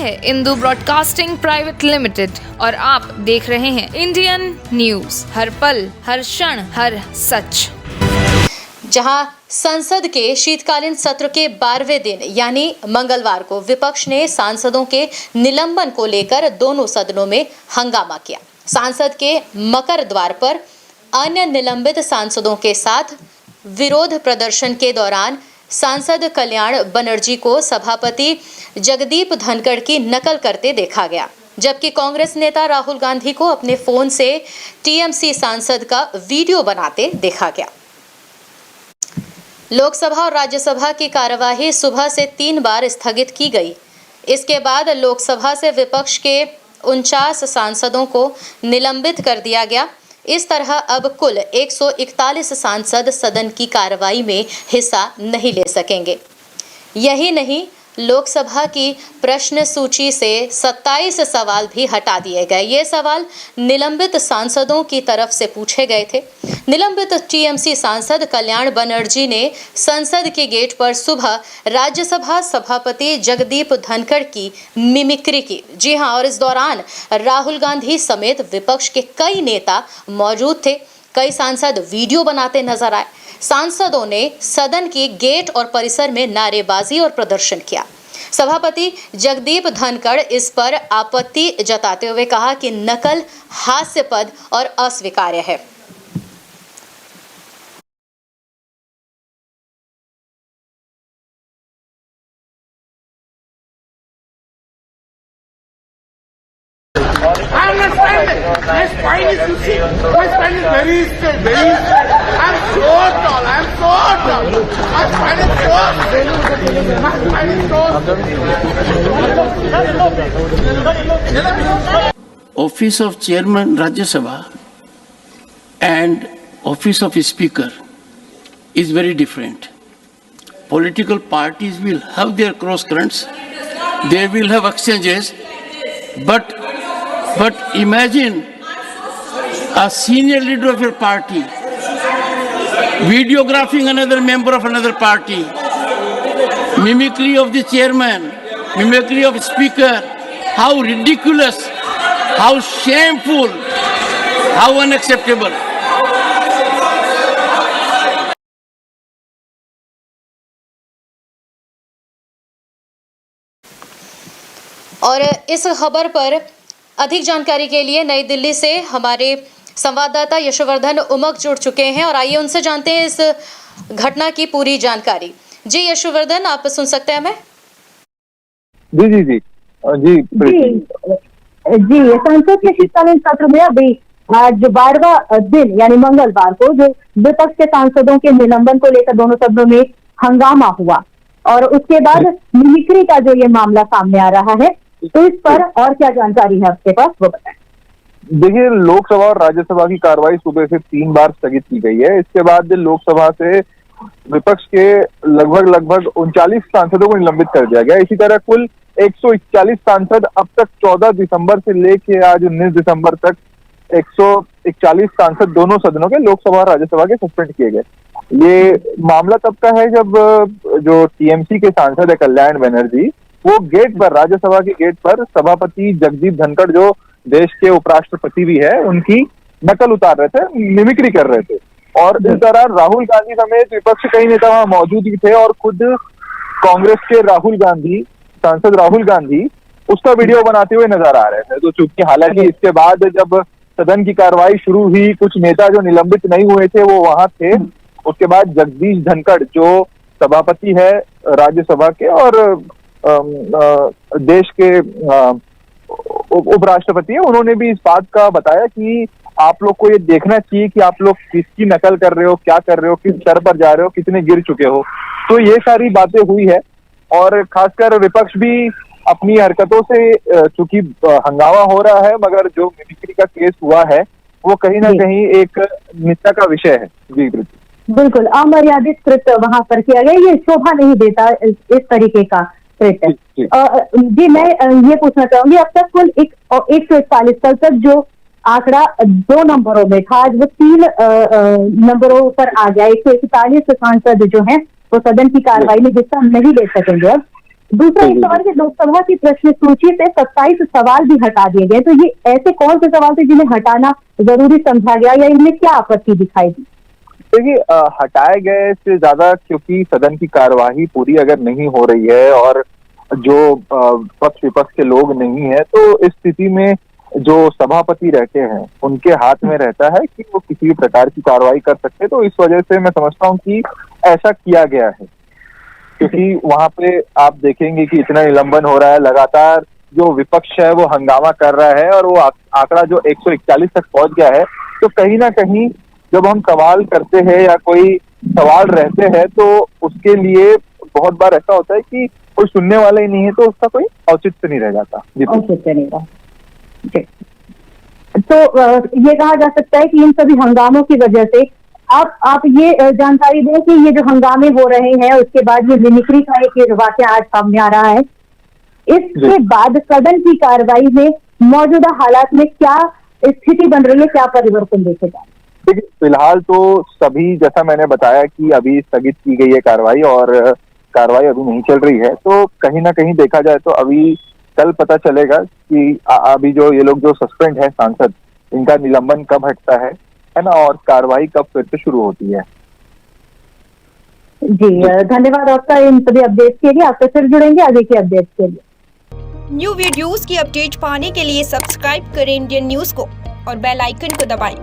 है Indu broadcasting private limited और आप देख रहे हैं इंडियन न्यूज, हर पल, हर क्षण, हर सच। जहां संसद के शीतकालीन सत्र के 12वें दिन यानी मंगलवार को विपक्ष ने सांसदों के निलंबन को लेकर दोनों सदनों में हंगामा किया। सांसद के मकर द्वार पर अन्य निलंबित सांसदों के साथ विरोध प्रदर्शन के दौरान सांसद कल्याण बनर्जी को सभापति जगदीप धनखड़ की नकल करते देखा गया, जबकि कांग्रेस नेता राहुल गांधी को अपने फोन से टीएमसी सांसद का वीडियो बनाते देखा गया। लोकसभा और राज्यसभा की कार्यवाही सुबह से 3 बार स्थगित की गई। इसके बाद लोकसभा से विपक्ष के 49 सांसदों को निलंबित कर दिया गया। इस तरह अब कुल 141 सांसद सदन की कार्रवाई में हिस्सा नहीं ले सकेंगे। यही नहीं, लोकसभा की प्रश्न सूची से 27 सवाल भी हटा दिए गए। ये सवाल निलंबित सांसदों की तरफ से पूछे गए थे। निलंबित टीएमसी सांसद कल्याण बनर्जी ने संसद के गेट पर सुबह राज्यसभा सभापति जगदीप धनखड़ की मिमिक्री की। जी हां, और इस दौरान राहुल गांधी समेत विपक्ष के कई नेता मौजूद थे। कई सांसद वीडियो बनाते नजर आए। सांसदों ने सदन के गेट और परिसर में नारेबाजी और प्रदर्शन किया। सभापति जगदीप धनखड़ इस पर आपत्ति जताते हुए कहा कि नकल हास्यास्पद और अस्वीकार्य है। I'm not Spanish. My spine is, you see, my spine is very straight, very straight. I'm so tall, I'm so tall. My spine is so straight. My spine is so straight. Office of Chairman Rajya Sabha and Office of Speaker is very different. Political parties will have their cross currents, they will have exchanges, but imagine a senior leader of your party videographing another member of another party, mimicry of the chairman, mimicry of speaker. How ridiculous, how shameful, how unacceptable. और इस खबर पर अधिक जानकारी के लिए नई दिल्ली से हमारे संवाददाता यशवर्धन उमक जुड़ चुके हैं और आइए उनसे जानते हैं इस घटना की पूरी जानकारी। जी यशवर्धन, आप सुन सकते हैं हमें? जी जी जी जी जी संसद के शीतकालीन सत्र में अभी आज 12वां दिन यानी मंगलवार को जो विपक्ष के सांसदों के निलंबन को लेकर दोनों सदनों में हंगामा हुआ और उसके बाद मिमिक्री का जो ये मामला सामने आ रहा है, तो इस पर और क्या जानकारी है आपके पास, वो बताएं। देखिए, लोकसभा और राज्यसभा की कार्रवाई सुबह से 3 बार स्थगित की गई है। इसके बाद लोकसभा से विपक्ष के लगभग 39 सांसदों को निलंबित कर दिया गया। इसी तरह कुल 141 सांसद अब तक 14 दिसंबर से लेके आज 19 दिसंबर तक 141 सांसद दोनों सदनों के, लोकसभा और राज्यसभा के, सस्पेंड किए गए। ये मामला तब का है जब जो टीएमसी के सांसद है कल्याण बनर्जी, वो गेट पर, राज्यसभा के गेट पर सभापति जगदीप धनखड़ जो देश के उपराष्ट्रपति भी है, उनकी नकल उतार रहे थे, मिमिक्री कर रहे थे। और इस दौरान राहुल गांधी समेत विपक्ष के कई नेता वहां मौजूद भी थे और खुद कांग्रेस के सांसद राहुल गांधी उसका वीडियो बनाते हुए नजर आ रहे थे। तो चूंकि हालांकि इसके बाद जब सदन की कार्रवाई शुरू हुई, कुछ नेता जो निलंबित नहीं हुए थे वो वहां थे। उसके बाद जगदीश धनखड़ जो सभापति है राज्यसभा के और देश के उपराष्ट्रपति है, उन्होंने भी इस बात का बताया कि आप लोग को ये देखना चाहिए कि आप लोग किसकी नकल कर रहे हो, क्या कर रहे हो, किस स्तर पर जा रहे हो, कितने गिर चुके हो। तो ये सारी बातें हुई है और खासकर विपक्ष भी अपनी हरकतों से, चूंकि हंगामा हो रहा है, मगर जो मिमिक्री का केस हुआ है वो कहीं ना कहीं एक निंदा का विषय है। जी बिल्कुल, अमर्यादित कृत्य वहां पर किया गया, ये शोभा नहीं देता इस तरीके का कृत्य। जी मैं ये पूछना चाहूंगी, अब तक कुल 141, कल तक जो आंकड़ा 2 नंबरों में था, आज वो 3 नंबरों पर आ गया। 141 सांसद जो हैं वो सदन की कार्रवाई में हिस्सा नहीं ले सकेंगे अब। दूसरा एक सवाल कि लोकसभा की प्रश्न सूची से 27 सवाल भी हटा दिए गए, तो ये ऐसे कौन से सवाल थे जिन्हें हटाना जरूरी समझा गया या इनमें क्या आपत्ति दिखाई दी? देखिए, हटाए गए से ज्यादा, क्योंकि सदन की कार्यवाही पूरी अगर नहीं हो रही है और जो पक्ष विपक्ष के लोग नहीं है, तो इस स्थिति में जो सभापति रहते हैं उनके हाथ में रहता है कि वो किसी भी प्रकार की कार्रवाई कर सकते हैं। तो इस वजह से मैं समझता हूँ कि ऐसा किया गया है, क्योंकि वहां पे आप देखेंगे कि इतना निलंबन हो रहा है, लगातार जो विपक्ष है वो हंगामा कर रहा है और वो आंकड़ा जो 141 तक पहुंच गया है। तो कहीं ना कहीं जब हम सवाल करते हैं या कोई सवाल रहते हैं तो उसके लिए बहुत बार ऐसा होता है कि कोई सुनने वाला ही नहीं है, तो उसका कोई औचित्य नहीं रह जाता। औचित्य नहीं रहा। तो ये कहा जा सकता है कि इन सभी हंगामों की वजह से आप ये जानकारी दें कि ये जो हंगामे हो रहे हैं उसके बाद ये मिमिक्री का एक वाकया आज सामने आ रहा है, इसके बाद सदन की कार्रवाई में मौजूदा हालात में क्या स्थिति बन रही है, क्या परिवर्तन देखे जा रहे हैं? देखिए, फिलहाल तो सभी, जैसा मैंने बताया कि अभी स्थगित की गई है कार्रवाई और कार्रवाई अभी नहीं चल रही है। तो कहीं ना कहीं देखा जाए तो अभी कल पता चलेगा कि अभी जो ये लोग जो सस्पेंड है सांसद, इनका निलंबन कब हटता है ना, और कार्रवाई कब फिर से शुरू होती है। जी, धन्यवाद आपका इन सभी अपडेट्स के लिए। आपसे फिर जुड़ेंगे आगे की अपडेट्स के लिए। न्यू वीडियोस की अपडेट पाने के लिए सब्सक्राइब करें इंडियन न्यूज को और बेल आइकन को दबाएं।